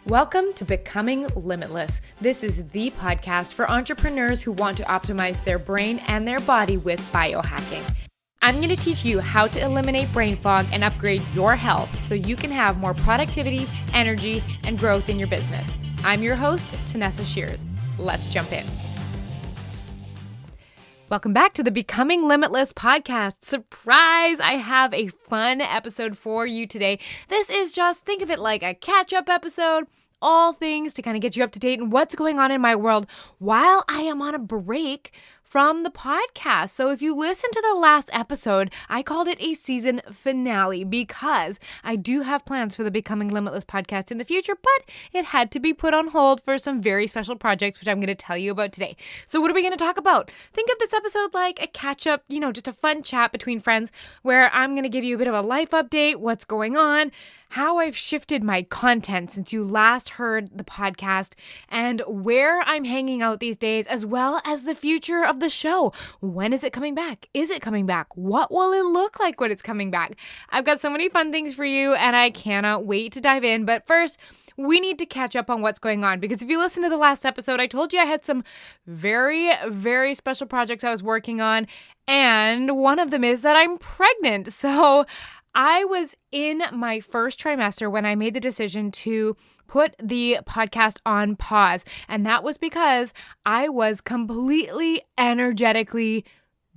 Welcome to Becoming Limitless. This is the podcast for entrepreneurs who want to optimize their brain and their body with biohacking. I'm going to teach you how to eliminate brain fog and upgrade your health so you can have more productivity, energy, and growth in your business. I'm your host, Tanessa Shears. Let's jump in. Welcome back to the Becoming Limitless Podcast. Surprise! I have a fun episode for you today. This is just, think of it like a catch-up episode, all things to kind of get you up to date on what's going on in my world while I am on a break from the podcast. So if you listen to the last episode, I called it a season finale because I do have plans for the Becoming Limitless podcast in the future, but it had to be put on hold for some very special projects, which I'm going to tell you about today. So what are we going to talk about? Think of this episode like a catch up, just a fun chat between friends where I'm going to give you a bit of a life update, what's going on, how I've shifted my content since you last heard the podcast, and where I'm hanging out these days, as well as the future of the show. When is it coming back? Is it coming back? What will it look like when it's coming back? I've got so many fun things for you, and I cannot wait to dive in. But first, we need to catch up on what's going on, because if you listen to the last episode, I told you I had some very, very special projects I was working on, and one of them is that I'm pregnant. So I was in my first trimester when I made the decision to put the podcast on pause. And that was because I was completely energetically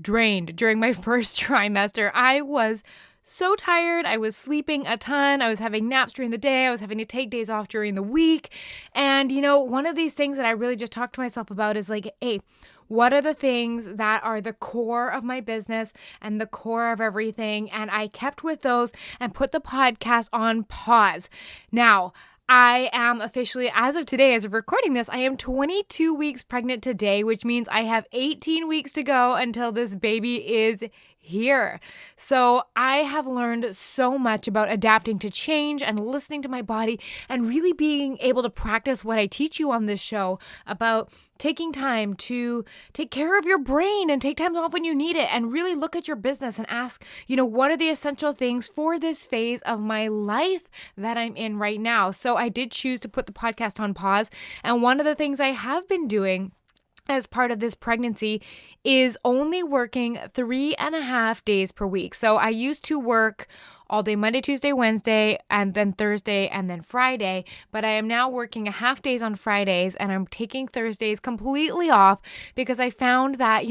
drained during my first trimester. I was so tired. I was sleeping a ton. I was having naps during the day. I was having to take days off during the week. And, one of these things that I really just talked to myself about is like, hey, what are the things that are the core of my business and the core of everything? And I kept with those and put the podcast on pause. Now, I am officially, as of today, as of recording this, I am 22 weeks pregnant today, which means I have 18 weeks to go until this baby is here. So I have learned so much about adapting to change and listening to my body and really being able to practice what I teach you on this show about taking time to take care of your brain and take time off when you need it and really look at your business and ask, what are the essential things for this phase of my life that I'm in right now? So I did choose to put the podcast on pause. And one of the things I have been doing as part of this pregnancy is only working 3.5 days per week. So I used to work all day Monday, Tuesday, Wednesday, and then Thursday, and then Friday. But I am now working a half days on Fridays, and I'm taking Thursdays completely off because I found that,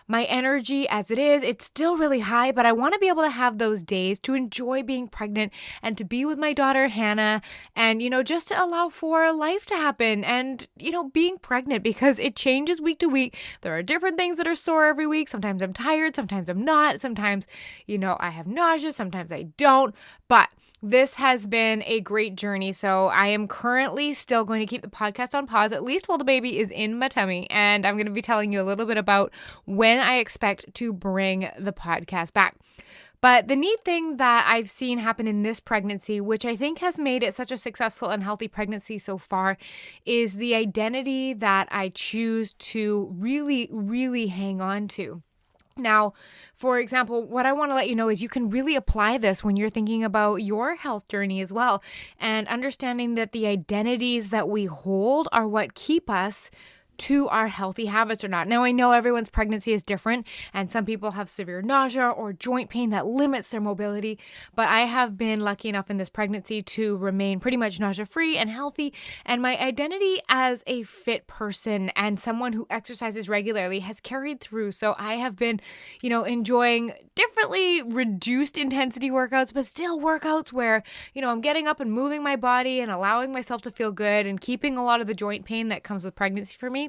my energy as it is, it's still really high, but I want to be able to have those days to enjoy being pregnant and to be with my daughter, Hannah, and, just to allow for life to happen and, being pregnant because it changes week to week. There are different things that are sore every week. Sometimes I'm tired, sometimes I'm not. Sometimes, I have nausea, sometimes I don't, but this has been a great journey. So I am currently still going to keep the podcast on pause, at least while the baby is in my tummy. And I'm going to be telling you a little bit about when I expect to bring the podcast back. But the neat thing that I've seen happen in this pregnancy, which I think has made it such a successful and healthy pregnancy so far, is the identity that I choose to really, really hang on to. Now, for example, what I want to let you know is you can really apply this when you're thinking about your health journey as well, and understanding that the identities that we hold are what keep us to our healthy habits or not. Now, I know everyone's pregnancy is different, and some people have severe nausea or joint pain that limits their mobility, but I have been lucky enough in this pregnancy to remain pretty much nausea-free and healthy, and my identity as a fit person and someone who exercises regularly has carried through. So I have been, enjoying differently reduced intensity workouts, but still workouts where, I'm getting up and moving my body and allowing myself to feel good and keeping a lot of the joint pain that comes with pregnancy for me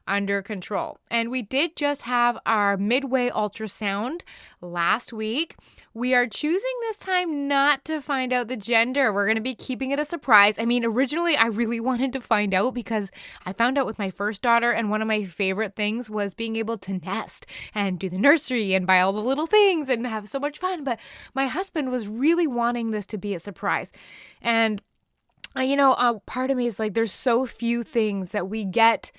under control. And we did just have our Midway Ultrasound last week. We are choosing this time not to find out the gender. We're going to be keeping it a surprise. I mean, originally I really wanted to find out because I found out with my first daughter, and one of my favorite things was being able to nest and do the nursery and buy all the little things and have so much fun. But my husband was really wanting this to be a surprise. And part of me is like, there's so few things that we get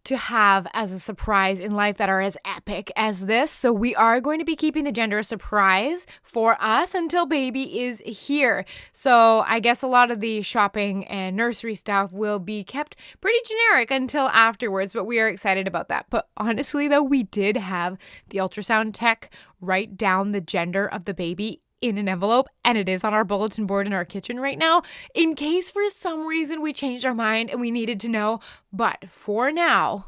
to have as a surprise in life that are as epic as this. So we are going to be keeping the gender a surprise for us until baby is here. So I guess a lot of the shopping and nursery stuff will be kept pretty generic until afterwards, but we are excited about that. But honestly though, we did have the ultrasound tech write down the gender of the baby in an envelope, and it is on our bulletin board in our kitchen right now, in case for some reason we changed our mind and we needed to know. But for now,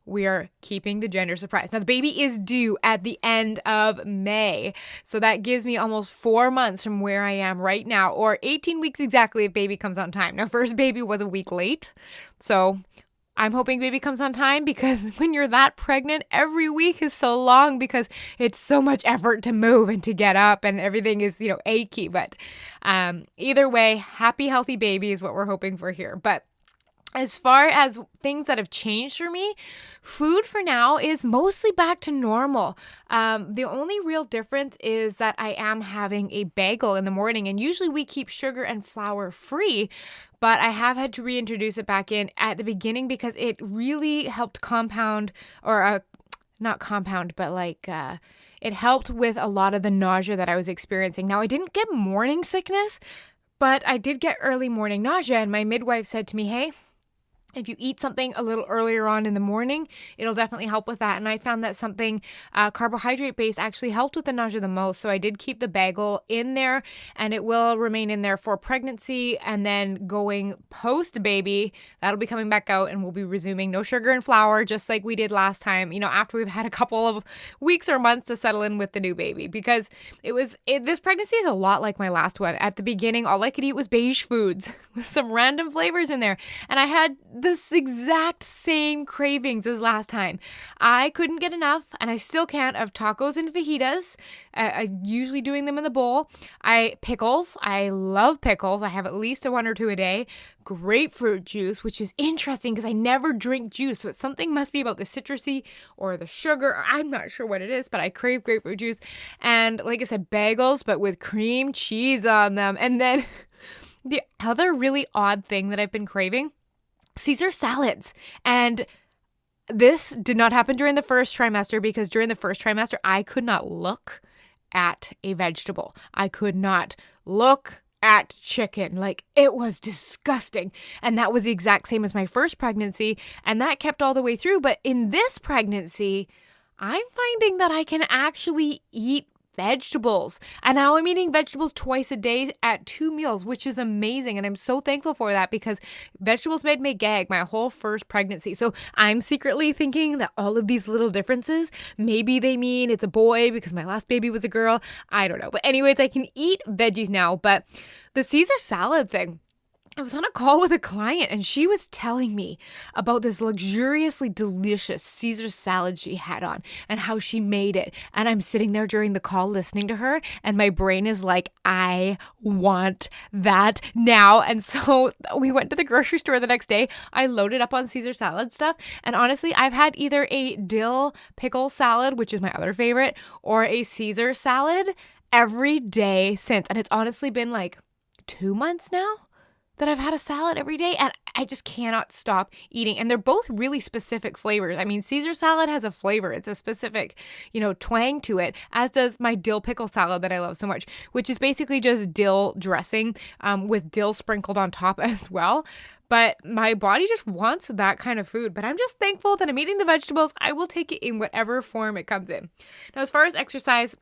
we are keeping the gender surprise. Now, the baby is due at the end of May. So that gives me almost 4 months from where I am right now, or 18 weeks exactly if baby comes on time. Now, first baby was a week late. So I'm hoping baby comes on time, because when you're that pregnant, every week is so long because it's so much effort to move and to get up and everything is, achy. But either way, happy, healthy baby is what we're hoping for here. But as far as things that have changed for me, food for now is mostly back to normal. The only real difference is that I am having a bagel in the morning, and usually we keep sugar and flour free, but I have had to reintroduce it back in at the beginning because it really helped compound, or not compound, but it helped with a lot of the nausea that I was experiencing. Now, I didn't get morning sickness, but I did get early morning nausea, and my midwife said to me, hey, if you eat something a little earlier on in the morning, it'll definitely help with that. And I found that something carbohydrate-based actually helped with the nausea the most. So I did keep the bagel in there, and it will remain in there for pregnancy. And then going post-baby, that'll be coming back out, and we'll be resuming no sugar and flour, just like we did last time, after we've had a couple of weeks or months to settle in with the new baby. Because this pregnancy is a lot like my last one. At the beginning, all I could eat was beige foods with some random flavors in there. And I had this exact same cravings as last time. I couldn't get enough, and I still can't, of tacos and fajitas. I usually doing them in the bowl. Pickles. I love pickles. I have at least one or two a day. Grapefruit juice, which is interesting because I never drink juice. So something must be about the citrusy or the sugar. Or I'm not sure what it is, but I crave grapefruit juice. And like I said, bagels, but with cream cheese on them. And then the other really odd thing that I've been craving, Caesar salads. And this did not happen during the first trimester, because during the first trimester, I could not look at a vegetable. I could not look at chicken. It was disgusting. And that was the exact same as my first pregnancy. And that kept all the way through. But in this pregnancy, I'm finding that I can actually eat vegetables. And now I'm eating vegetables twice a day at 2 meals, which is amazing. And I'm so thankful for that, because vegetables made me gag my whole first pregnancy. So I'm secretly thinking that all of these little differences, maybe they mean it's a boy because my last baby was a girl. I don't know. But anyways, I can eat veggies now. But the Caesar salad thing, I was on a call with a client, and she was telling me about this luxuriously delicious Caesar salad she had on and how she made it. And I'm sitting there during the call listening to her, and my brain is like, I want that now. And so we went to the grocery store the next day. I loaded up on Caesar salad stuff. And honestly, I've had either a dill pickle salad, which is my other favorite, or a Caesar salad every day since. And it's honestly been 2 months now that I've had a salad every day, and I just cannot stop eating. And they're both really specific flavors. I mean, Caesar salad has a flavor. It's a specific, twang to it, as does my dill pickle salad that I love so much, which is basically just dill dressing with dill sprinkled on top as well. But my body just wants that kind of food. But I'm just thankful that I'm eating the vegetables. I will take it in whatever form it comes in. Now, as far as exercise,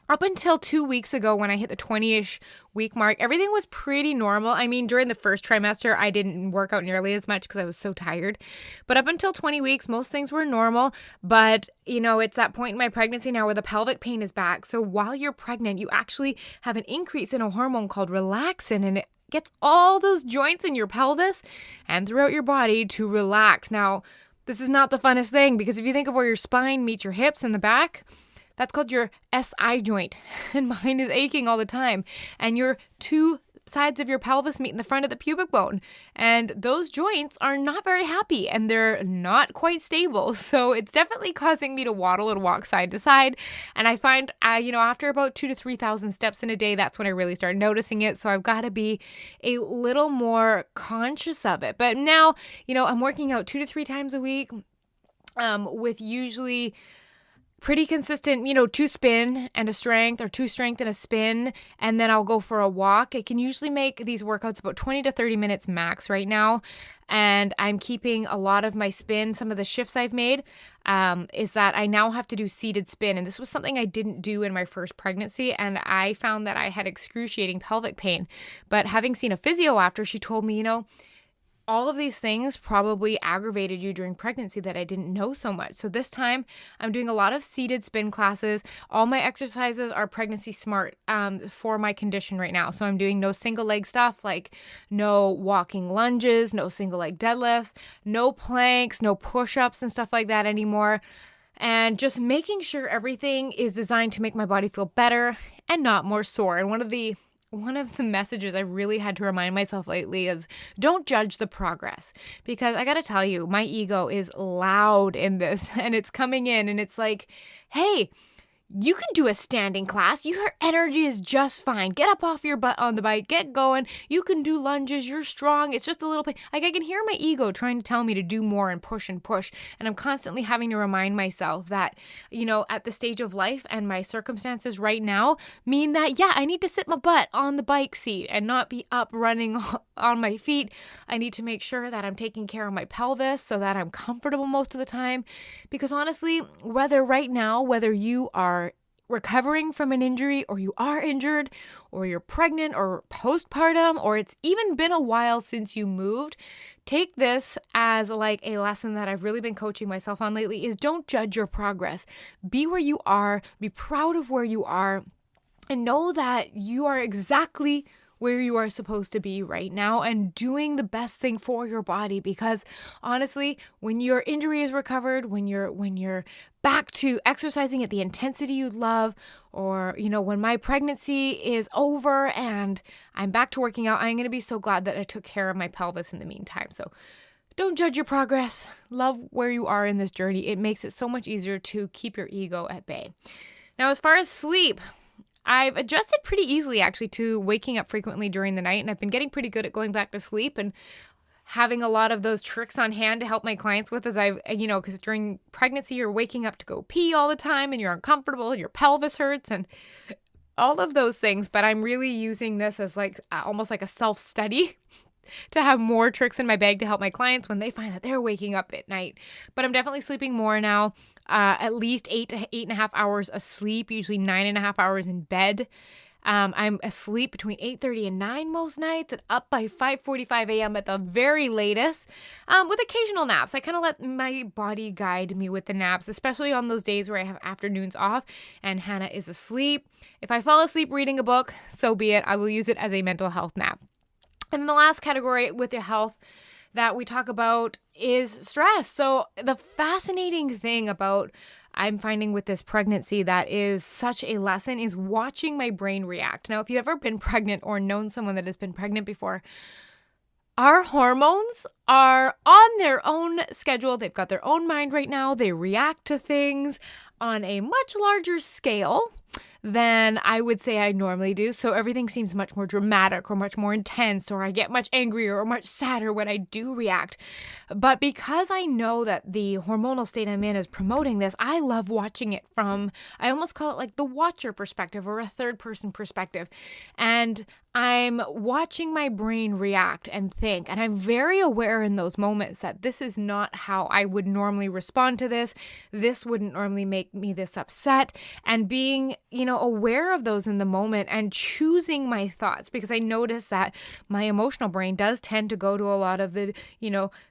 up until 2 weeks ago, when I hit the 20-ish week mark, everything was pretty normal. I mean, during the first trimester, I didn't work out nearly as much because I was so tired. But up until 20 weeks, most things were normal. But, it's that point in my pregnancy now where the pelvic pain is back. So while you're pregnant, you actually have an increase in a hormone called relaxin, and it gets all those joints in your pelvis and throughout your body to relax. Now, this is not the funnest thing, because if you think of where your spine meets your hips in the back, that's called your SI joint, and mine is aching all the time. And your two sides of your pelvis meet in the front of the pubic bone. And those joints are not very happy and they're not quite stable. So it's definitely causing me to waddle and walk side to side. And I find, after about 2,000 to 3,000 steps in a day, that's when I really start noticing it. So I've got to be a little more conscious of it. But now, I'm working out 2 to 3 times a week with usually pretty consistent, 2 spin and a strength, or 2 strength and a spin, and then I'll go for a walk. I can usually make these workouts about 20 to 30 minutes max right now, and I'm keeping a lot of my spin. Some of the shifts I've made is that I now have to do seated spin, and this was something I didn't do in my first pregnancy, and I found that I had excruciating pelvic pain. But having seen a physio after, she told me, all of these things probably aggravated you during pregnancy that I didn't know so much. So this time I'm doing a lot of seated spin classes. All my exercises are pregnancy smart for my condition right now. So I'm doing no single leg stuff, like no walking lunges, no single leg deadlifts, no planks, no push-ups and stuff like that anymore. And just making sure everything is designed to make my body feel better and not more sore. And one of the messages I really had to remind myself lately is don't judge the progress, because I got to tell you, my ego is loud in this and it's coming in and it's like, hey, you can do a standing class. Your energy is just fine. Get up off your butt on the bike. Get going. You can do lunges. You're strong. It's just a little pain. Like, I can hear my ego trying to tell me to do more and push and push. And I'm constantly having to remind myself that, at the stage of life and my circumstances right now mean that, I need to sit my butt on the bike seat and not be up running on my feet. I need to make sure that I'm taking care of my pelvis so that I'm comfortable most of the time. Because honestly, whether you are recovering from an injury, or you are injured, or you're pregnant or postpartum, or it's even been a while since you moved, take this as like a lesson that I've really been coaching myself on lately, is don't judge your progress. Be where you are, be proud of where you are, and know that you are exactly where you are supposed to be right now and doing the best thing for your body. Because honestly, when your injury is recovered, when you're back to exercising at the intensity you love, or when my pregnancy is over and I'm back to working out, I'm going to be so glad that I took care of my pelvis in the meantime. So don't judge your progress. Love where you are in this journey. It makes it so much easier to keep your ego at bay. Now, as far as sleep, I've adjusted pretty easily actually to waking up frequently during the night, and I've been getting pretty good at going back to sleep and having a lot of those tricks on hand to help my clients with, as because during pregnancy you're waking up to go pee all the time and you're uncomfortable and your pelvis hurts and all of those things. But I'm really using this as like almost like a self-study to have more tricks in my bag to help my clients when they find that they're waking up at night. But I'm definitely sleeping more now, at least 8 to 8.5 hours of sleep, usually 9.5 hours in bed. I'm asleep between 8:30 and 9 most nights, and up by 5:45 a.m. at the very latest, with occasional naps. I kind of let my body guide me with the naps, especially on those days where I have afternoons off and Hannah is asleep. If I fall asleep reading a book, so be it. I will use it as a mental health nap. And the last category with your health that we talk about is stress. So the fascinating thing about I'm finding with this pregnancy that is such a lesson is watching my brain react. Now, if you've ever been pregnant or known someone that has been pregnant before, our hormones are on their own schedule. They've got their own mind right now. They react to things on a much larger scale than I would say I normally do. So everything seems much more dramatic or much more intense, or I get much angrier or much sadder when I do react. But because I know that the hormonal state I'm in is promoting this, I love watching it from, I almost call it like the watcher perspective or a third person perspective. And I'm watching my brain react and think, and I'm very aware in those moments that this is not how I would normally respond to this. This wouldn't normally make me this upset. And being, aware of those in the moment and choosing my thoughts, because I notice that my emotional brain does tend to go to a lot of the,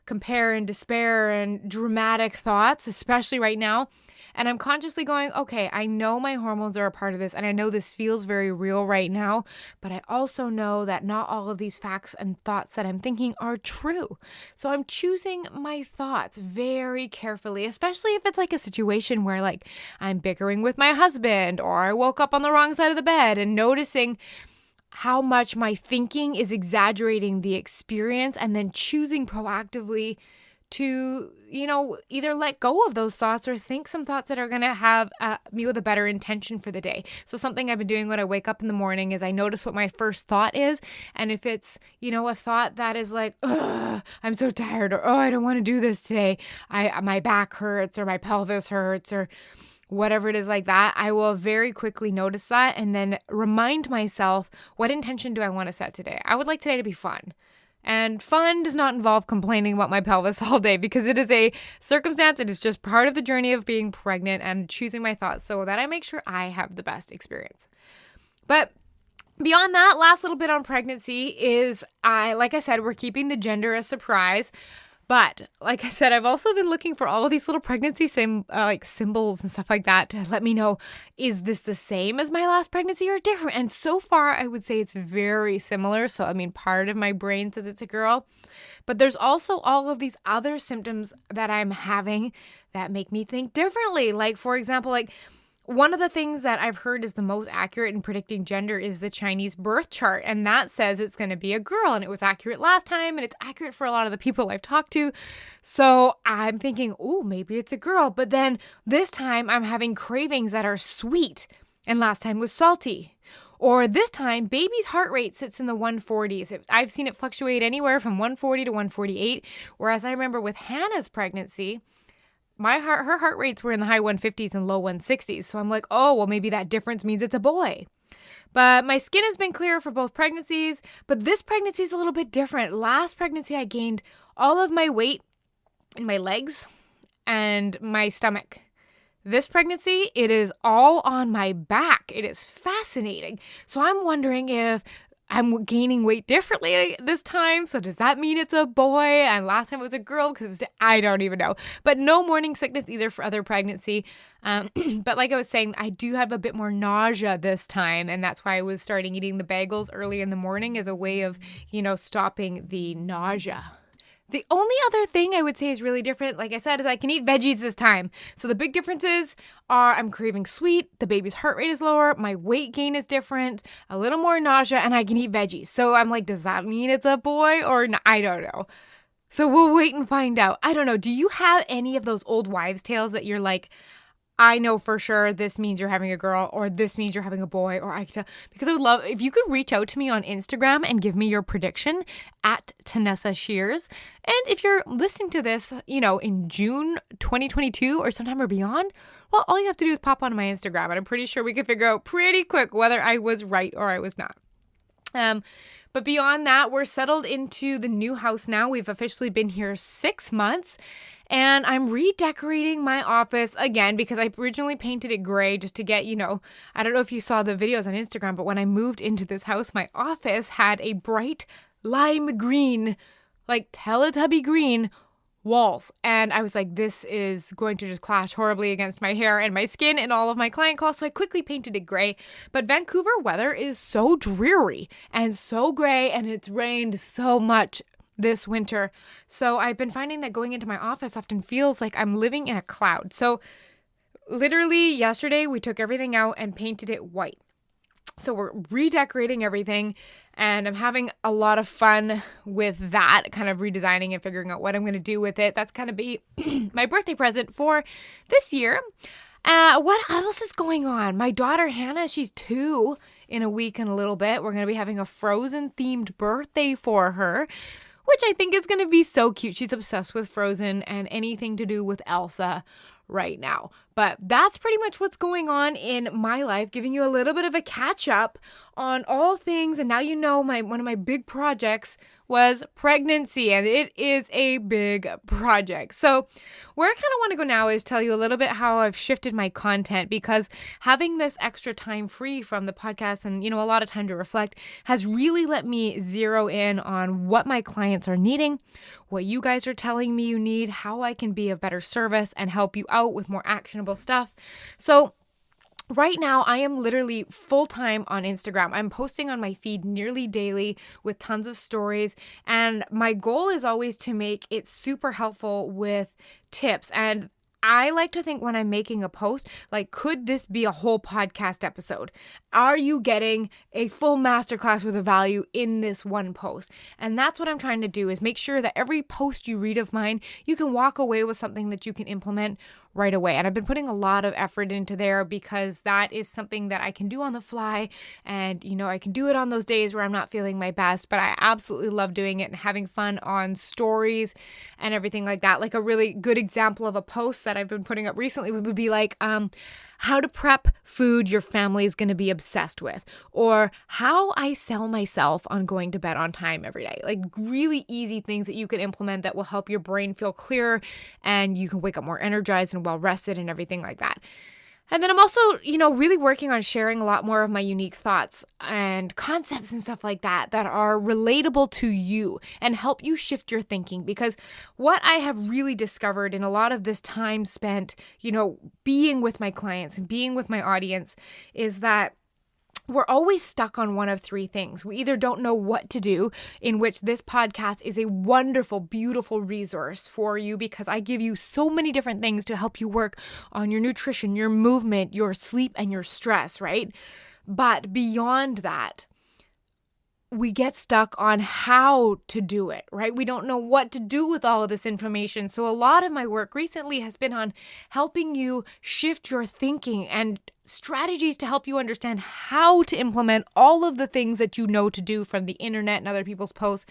compare and despair and dramatic thoughts, especially right now. And I'm consciously going, okay, I know my hormones are a part of this, and I know this feels very real right now, but I also know that not all of these facts and thoughts that I'm thinking are true. So I'm choosing my thoughts very carefully, especially if it's like a situation where like I'm bickering with my husband, or I woke up on the wrong side of the bed, and noticing how much my thinking is exaggerating the experience and then choosing proactively to, either let go of those thoughts or think some thoughts that are going to have me with a better intention for the day. So something I've been doing when I wake up in the morning is I notice what my first thought is. And if it's, a thought that is like, ugh, I'm so tired, or, oh, I don't want to do this today. My back hurts, or my pelvis hurts, or whatever it is like that, I will very quickly notice that and then remind myself, what intention do I want to set today? I would like today to be fun. And fun does not involve complaining about my pelvis all day, because it is a circumstance. It is just part of the journey of being pregnant and choosing my thoughts so that I make sure I have the best experience. But beyond that, last little bit on pregnancy is, like I said, we're keeping the gender a surprise. But like I said, I've also been looking for all of these little pregnancy symbols and stuff like that to let me know, is this the same as my last pregnancy or different? And so far, I would say it's very similar. So, part of my brain says it's a girl. But there's also all of these other symptoms that I'm having that make me think differently. Like, for example, one of the things that I've heard is the most accurate in predicting gender is the Chinese birth chart. And that says it's going to be a girl. And it was accurate last time. And it's accurate for a lot of the people I've talked to. So I'm thinking, oh, maybe it's a girl. But then this time I'm having cravings that are sweet. And last time was salty. Or this time, baby's heart rate sits in the 140s. I've seen it fluctuate anywhere from 140 to 148. Whereas I remember with Hannah's pregnancy, her heart rates were in the high 150s and low 160s. So I'm like, oh, well, maybe that difference means it's a boy. But my skin has been clear for both pregnancies. But this pregnancy is a little bit different. Last pregnancy, I gained all of my weight in my legs and my stomach. This pregnancy, it is all on my back. It is fascinating. So I'm wondering if I'm gaining weight differently this time. So does that mean it's a boy? And last time it was a girl, because I don't even know. But no morning sickness either for other pregnancy. But like I was saying, I do have a bit more nausea this time. And that's why I was starting eating the bagels early in the morning as a way of, stopping the nausea. The only other thing I would say is really different, like I said, is I can eat veggies this time. So the big differences are I'm craving sweet, the baby's heart rate is lower, my weight gain is different, a little more nausea, and I can eat veggies. So I'm like, does that mean it's a boy or not? I don't know. So we'll wait and find out. I don't know. Do you have any of those old wives' tales that you're like, I know for sure this means you're having a girl, or this means you're having a boy, or I can tell? Because I would love if you could reach out to me on Instagram and give me your prediction at Tanessa Shears. And if you're listening to this, in June 2022 or sometime or beyond, well, all you have to do is pop onto my Instagram, and I'm pretty sure we can figure out pretty quick whether I was right or I was not. But beyond that, we're settled into the new house now. We've officially been here 6 months. And I'm redecorating my office again because I originally painted it gray just to get, I don't know if you saw the videos on Instagram, but when I moved into this house, my office had a bright lime green, like Teletubby green walls. And I was like, this is going to just clash horribly against my hair and my skin and all of my client calls. So I quickly painted it gray. But Vancouver weather is so dreary and so gray, and it's rained so much this winter. So I've been finding that going into my office often feels like I'm living in a cloud. So literally yesterday we took everything out and painted it white. So we're redecorating everything, and I'm having a lot of fun with that, kind of redesigning and figuring out what I'm going to do with it. That's going to be my birthday present for this year. What else is going on? My daughter Hannah, she's 2 in a week and a little bit. We're going to be having a Frozen themed birthday for her, which I think is going to be so cute. She's obsessed with Frozen and anything to do with Elsa right now. But that's pretty much what's going on in my life, giving you a little bit of a catch up on all things. And now one of my big projects was pregnancy, and it is a big project. So where I kind of want to go now is tell you a little bit how I've shifted my content, because having this extra time free from the podcast and, a lot of time to reflect has really let me zero in on what my clients are needing, what you guys are telling me you need, how I can be of better service and help you out with more actionable stuff. So right now, I am literally full-time on Instagram. I'm posting on my feed nearly daily with tons of stories. And my goal is always to make it super helpful with tips. And I like to think when I'm making a post, like, could this be a whole podcast episode? Are you getting a full masterclass worth of value in this one post? And that's what I'm trying to do, is make sure that every post you read of mine, you can walk away with something that you can implement right away. And I've been putting a lot of effort into there because that is something that I can do on the fly. And, I can do it on those days where I'm not feeling my best, but I absolutely love doing it and having fun on stories and everything like that. Like, a really good example of a post that I've been putting up recently would be like, how to prep food your family is going to be obsessed with, or how I sell myself on going to bed on time every day. Like, really easy things that you can implement that will help your brain feel clearer and you can wake up more energized and well rested and everything like that. And then I'm also, really working on sharing a lot more of my unique thoughts and concepts and stuff like that are relatable to you and help you shift your thinking. Because what I have really discovered in a lot of this time spent, being with my clients and being with my audience is that we're always stuck on one of three things. We either don't know what to do, in which this podcast is a wonderful, beautiful resource for you because I give you so many different things to help you work on your nutrition, your movement, your sleep, and your stress, right? But beyond that, we get stuck on how to do it, right? We don't know what to do with all of this information. So a lot of my work recently has been on helping you shift your thinking and strategies to help you understand how to implement all of the things that you know to do from the internet and other people's posts.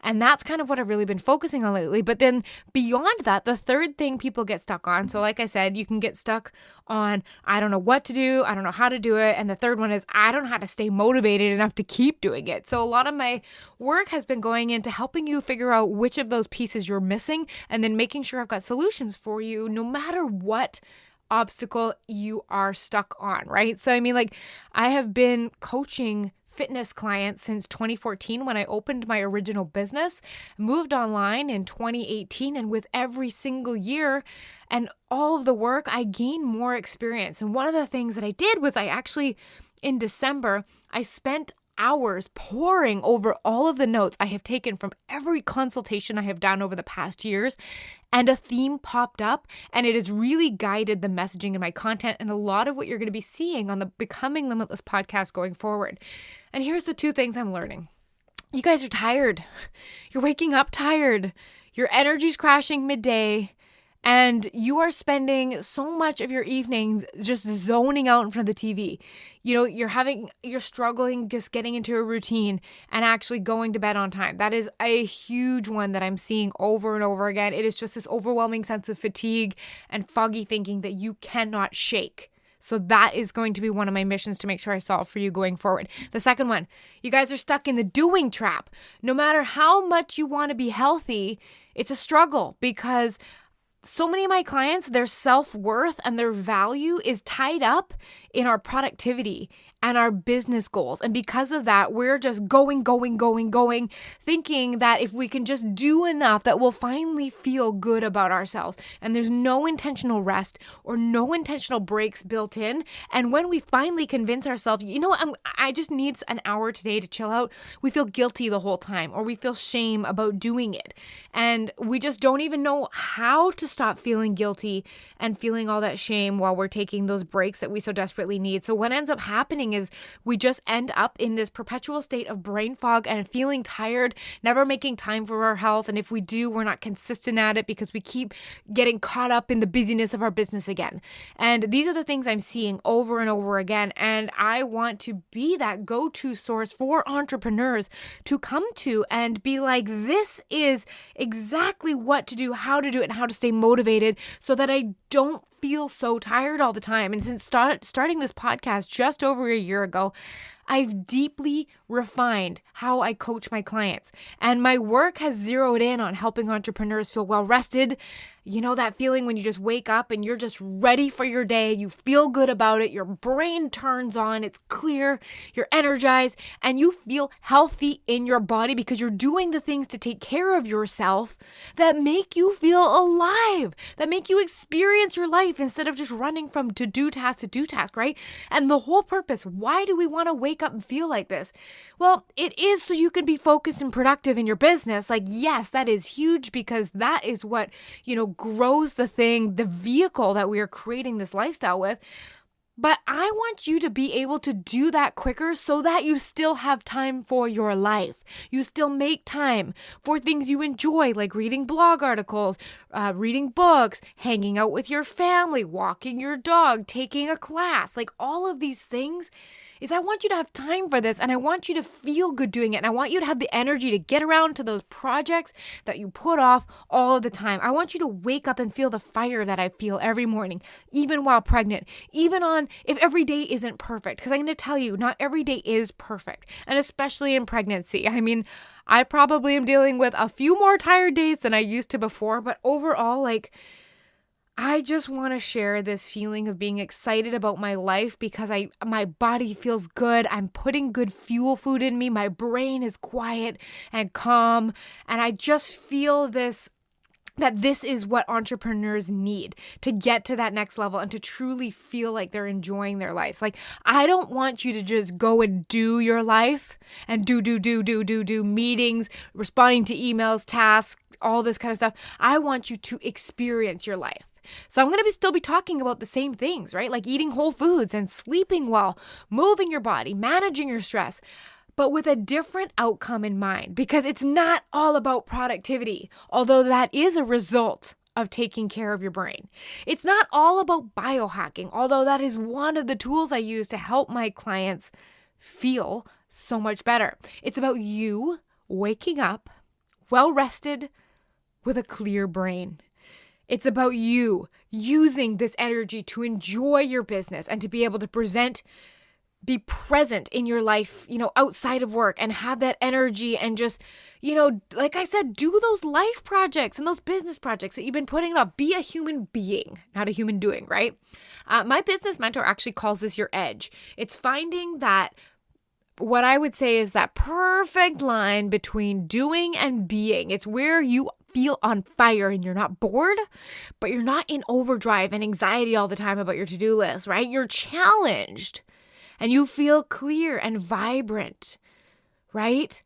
And that's kind of what I've really been focusing on lately. But then beyond that, the third thing people get stuck on. So like I said, you can get stuck on, I don't know what to do, I don't know how to do it. And the third one is, I don't know how to stay motivated enough to keep doing it. So a lot of my work has been going into helping you figure out which of those pieces you're missing and then making sure I've got solutions for you no matter what obstacle you are stuck on, right? So, I have been coaching fitness clients since 2014 when I opened my original business, moved online in 2018, and with every single year and all of the work, I gained more experience. And one of the things that I did was in December, I spent hours poring over all of the notes I have taken from every consultation I have done over the past years, and a theme popped up, and it has really guided the messaging in my content and a lot of what you're going to be seeing on the Becoming Limitless podcast going forward. And here's the two things I'm learning. You guys are tired. You're waking up tired. Your energy's crashing midday. And you are spending so much of your evenings just zoning out in front of the TV. You're struggling just getting into a routine and actually going to bed on time. That is a huge one that I'm seeing over and over again. It is just this overwhelming sense of fatigue and foggy thinking that you cannot shake. So that is going to be one of my missions to make sure I solve for you going forward. The second one, you guys are stuck in the doing trap. No matter how much you want to be healthy, it's a struggle because so many of my clients, their self-worth and their value is tied up in our productivity and our business goals. And because of that, we're just going, thinking that if we can just do enough, that we'll finally feel good about ourselves. And there's no intentional rest or no intentional breaks built in. And when we finally convince ourselves, I just need an hour today to chill out, we feel guilty the whole time, or we feel shame about doing it. And we just don't even know how to stop feeling guilty and feeling all that shame while we're taking those breaks that we so desperately need. So what ends up happening is we just end up in this perpetual state of brain fog and feeling tired, never making time for our health. And if we do, we're not consistent at it because we keep getting caught up in the busyness of our business again. And these are the things I'm seeing over and over again. And I want to be that go-to source for entrepreneurs to come to and be like, this is exactly what to do, how to do it, and how to stay motivated so that I don't feel so tired all the time. And since starting this podcast just over a year ago, I've deeply refined how I coach my clients. And my work has zeroed in on helping entrepreneurs feel well rested. You know that feeling when you just wake up and you're just ready for your day, you feel good about it, your brain turns on, it's clear, you're energized, and you feel healthy in your body because you're doing the things to take care of yourself that make you feel alive, that make you experience your life instead of just running from to-do task to do task, right? And the whole purpose, why do we want to wake up and feel like this? Well, it is so you can be focused and productive in your business. Like, yes, that is huge because that is what, grows the vehicle that we are creating this lifestyle with. But I want you to be able to do that quicker so that you still have time for your life. You still make time for things you enjoy, like reading blog articles, reading books, hanging out with your family, walking your dog, taking a class, like all of these things. I want you to have time for this, and I want you to feel good doing it, and I want you to have the energy to get around to those projects that you put off all the time. I want you to wake up and feel the fire that I feel every morning, even while pregnant, even if every day isn't perfect, because I'm going to tell you, not every day is perfect, and especially in pregnancy. I mean, I probably am dealing with a few more tired days than I used to before, but overall, I just want to share this feeling of being excited about my life because my body feels good. I'm putting good fuel food in me. My brain is quiet and calm. And I just feel that this is what entrepreneurs need to get to that next level and to truly feel like they're enjoying their lives. Like, I don't want you to just go and do your life and do meetings, responding to emails, tasks, all this kind of stuff. I want you to experience your life. So I'm going to still be talking about the same things, right? Like eating whole foods and sleeping well, moving your body, managing your stress, but with a different outcome in mind, because it's not all about productivity, although that is a result of taking care of your brain. It's not all about biohacking, although that is one of the tools I use to help my clients feel so much better. It's about you waking up well-rested with a clear brain. It's about you using this energy to enjoy your business and to be able to be present in your life, outside of work, and have that energy and just, like I said, do those life projects and those business projects that you've been putting up. Be a human being, not a human doing, right? My business mentor actually calls this your edge. It's finding that what I would say is that perfect line between doing and being. It's where you feel on fire and you're not bored, but you're not in overdrive and anxiety all the time about your to-do list, right? You're challenged and you feel clear and vibrant, right?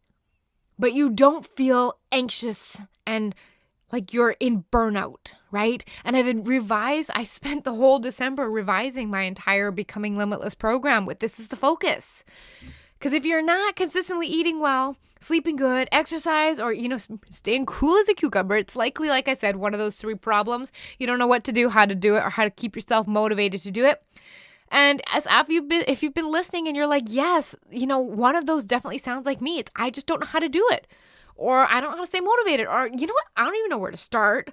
But you don't feel anxious and like you're in burnout, right? And I spent the whole December revising my entire Becoming Limitless program with this is the focus. Because if you're not consistently eating well, sleeping good, exercise, or, staying cool as a cucumber, it's likely, like I said, one of those 3 problems. You don't know what to do, how to do it, or how to keep yourself motivated to do it. And if you've been listening and you're like, yes, one of those definitely sounds like me. I just don't know how to do it. Or I don't know how to stay motivated. Or you know what? I don't even know where to start.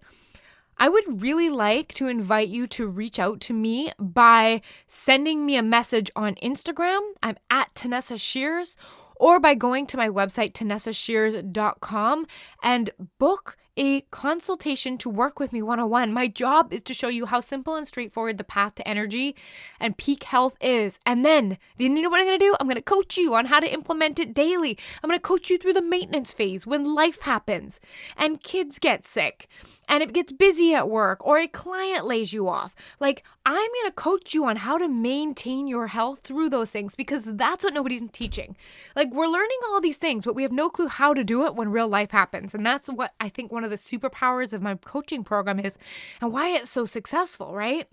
I would really like to invite you to reach out to me by sending me a message on Instagram. I'm at Tanessa Shears, or by going to my website, TanessaShears.com, and book a consultation to work with me one-on-one. My job is to show you how simple and straightforward the path to energy and peak health is. And then you know what I'm going to do? I'm going to coach you on how to implement it daily. I'm going to coach you through the maintenance phase when life happens and kids get sick and it gets busy at work or a client lays you off. Like, I'm going to coach you on how to maintain your health through those things, because that's what nobody's teaching. Like, we're learning all these things, but we have no clue how to do it when real life happens. And that's what I think one of the superpowers of my coaching program is, and why it's so successful, right?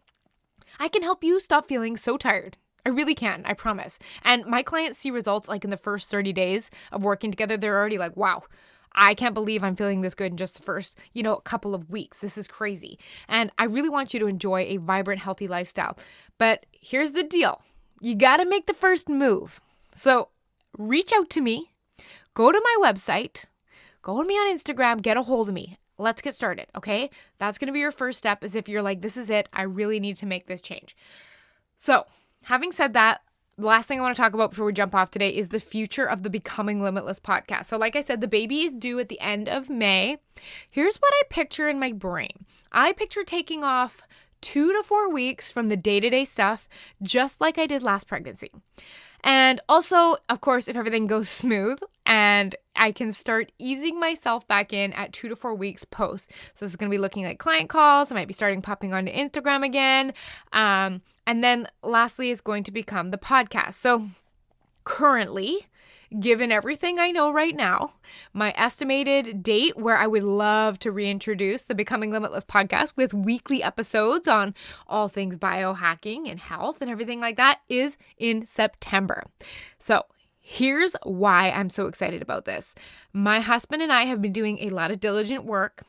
I can help you stop feeling so tired. I really can, I promise. And my clients see results like in the first 30 days of working together. They're already like, wow, I can't believe I'm feeling this good in just the first, couple of weeks. This is crazy. And I really want you to enjoy a vibrant, healthy lifestyle. But here's the deal. You got to make the first move. So reach out to me, go to my website, go to me on Instagram, get a hold of me. Let's get started, okay? That's going to be your first step, is if you're like, this is it, I really need to make this change. So having said that, the last thing I want to talk about before we jump off today is the future of the Becoming Limitless podcast. So like I said, the baby is due at the end of May. Here's what I picture in my brain. I picture taking off 2 to 4 weeks from the day-to-day stuff, just like I did last pregnancy. And also, of course, if everything goes smooth and I can start easing myself back in at 2 to 4 weeks post. So this is going to be looking like client calls. I might be starting popping onto Instagram again. And then lastly is going to become the podcast. So currently given everything I know right now, my estimated date where I would love to reintroduce the Becoming Limitless podcast with weekly episodes on all things biohacking and health and everything like that is in September. So here's why I'm so excited about this. My husband and I have been doing a lot of diligent work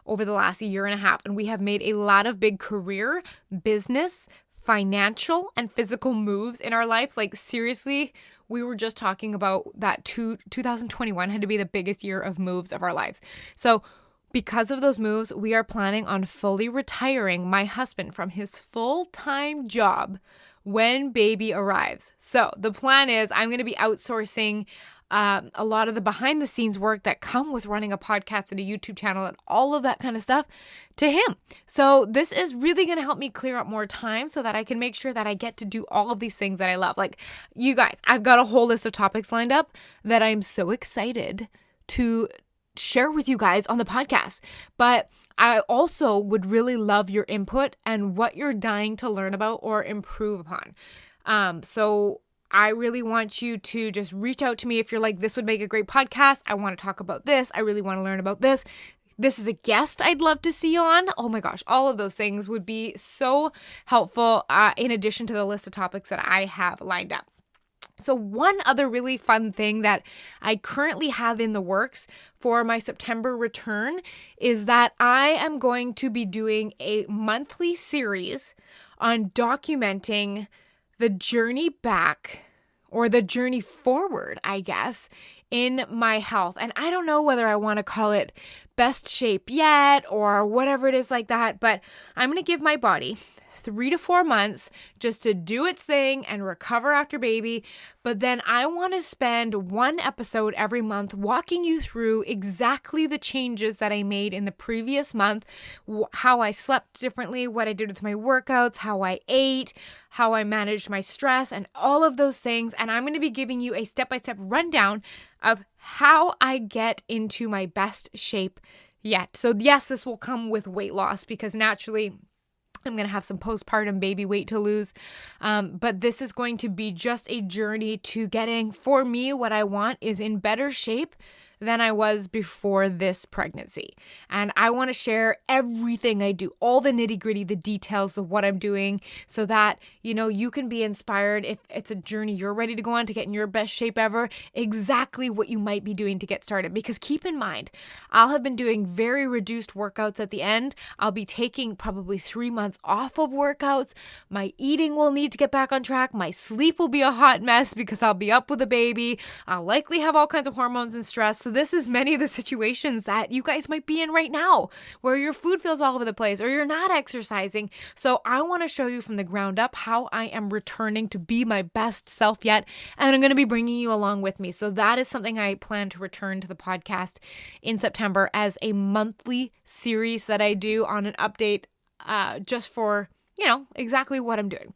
over the last year and a half, and we have made a lot of big career, business, financial, and physical moves in our lives. Like seriously, we were just talking about that 2021 had to be the biggest year of moves of our lives. So because of those moves, we are planning on fully retiring my husband from his full-time job when baby arrives. So the plan is I'm going to be outsourcing a lot of the behind the scenes work that come with running a podcast and a YouTube channel and all of that kind of stuff to him. So this is really going to help me clear up more time so that I can make sure that I get to do all of these things that I love. Like you guys, I've got a whole list of topics lined up that I'm so excited to share with you guys on the podcast. But I also would really love your input and what you're dying to learn about or improve upon. So I really want you to just reach out to me if you're like, this would make a great podcast. I want to talk about this. I really want to learn about this. This is a guest I'd love to see on. Oh my gosh, all of those things would be so helpful in addition to the list of topics that I have lined up. So one other really fun thing that I currently have in the works for my September return is that I am going to be doing a monthly series on documenting the journey back or the journey forward, I guess, in my health. And I don't know whether I want to call it best shape yet or whatever it is like that, but I'm going to give my body 3 to 4 months just to do its thing and recover after baby. But then I want to spend one episode every month walking you through exactly the changes that I made in the previous month, how I slept differently, what I did with my workouts, how I ate, how I managed my stress, and all of those things. And I'm going to be giving you a step-by-step rundown of how I get into my best shape yet. So yes, this will come with weight loss because naturally I'm going to have some postpartum baby weight to lose. But this is going to be just a journey to getting, for me, what I want is in better shape than I was before this pregnancy. And I want to share everything I do, all the nitty gritty, the details of what I'm doing so that, you know, you can be inspired if it's a journey you're ready to go on to get in your best shape ever, exactly what you might be doing to get started. Because keep in mind, I'll have been doing very reduced workouts at the end. I'll be taking probably 3 months off of workouts. My eating will need to get back on track. My sleep will be a hot mess because I'll be up with a baby. I'll likely have all kinds of hormones and stress. So this is many of the situations that you guys might be in right now where your food feels all over the place or you're not exercising. So I want to show you from the ground up how I am returning to be my best self yet. And I'm going to be bringing you along with me. So that is something I plan to return to the podcast in September as a monthly series that I do on an update just for, you know, exactly what I'm doing.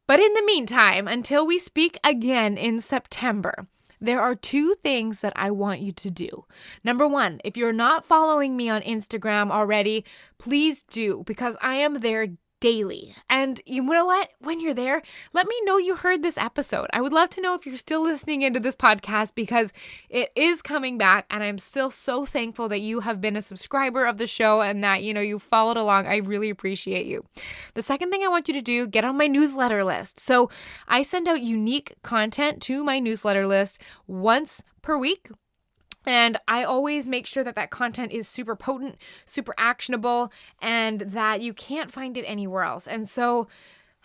But in the meantime, until we speak again in September, there are 2 things that I want you to do. Number 1, if you're not following me on Instagram already, please do, because I am there daily. And you know what? When you're there, let me know you heard this episode. I would love to know if you're still listening into this podcast because it is coming back and I'm still so thankful that you have been a subscriber of the show and that, you know, you followed along. I really appreciate you. The second thing I want you to do, get on my newsletter list. So I send out unique content to my newsletter list once per week. And I always make sure that that content is super potent, super actionable, and that you can't find it anywhere else. And so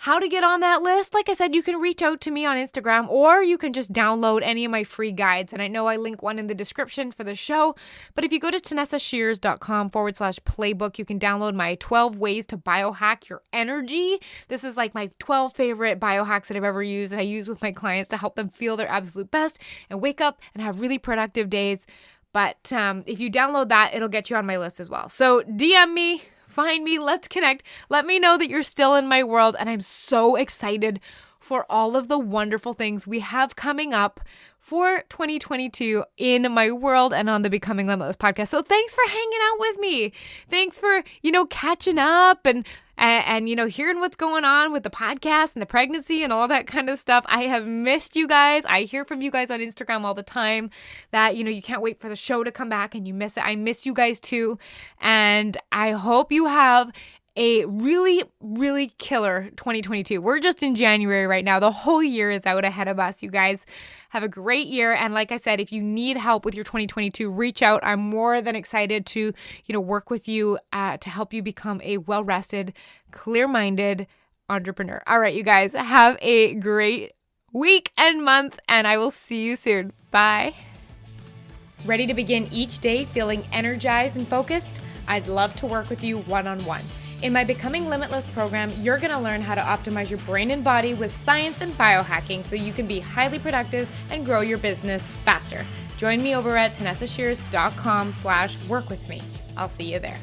how to get on that list? Like I said, you can reach out to me on Instagram or you can just download any of my free guides. And I know I link one in the description for the show, but if you go to TanessaShears.com/playbook, you can download my 12 ways to biohack your energy. This is like my 12 favorite biohacks that I've ever used and I use with my clients to help them feel their absolute best and wake up and have really productive days. But if you download that, it'll get you on my list as well. So DM me. Find me, let's connect. Let me know that you're still in my world and I'm so excited for all of the wonderful things we have coming up for 2022 in my world and on the Becoming Limitless podcast. So thanks for hanging out with me. Thanks for, catching up and hearing what's going on with the podcast and the pregnancy and all that kind of stuff. I have missed you guys. I hear from you guys on Instagram all the time that, you can't wait for the show to come back and you miss it. I miss you guys too. And I hope you have a really, really killer 2022. We're just in January right now. The whole year is out ahead of us. You guys have a great year. And like I said, if you need help with your 2022, reach out. I'm more than excited to, work with you to help you become a well-rested, clear-minded entrepreneur. All right, you guys, have a great week and month, and I will see you soon. Bye. Ready to begin each day feeling energized and focused? I'd love to work with you one-on-one. In my Becoming Limitless program, you're going to learn how to optimize your brain and body with science and biohacking so you can be highly productive and grow your business faster. Join me over at TanessaShears.com/work with me. I'll see you there.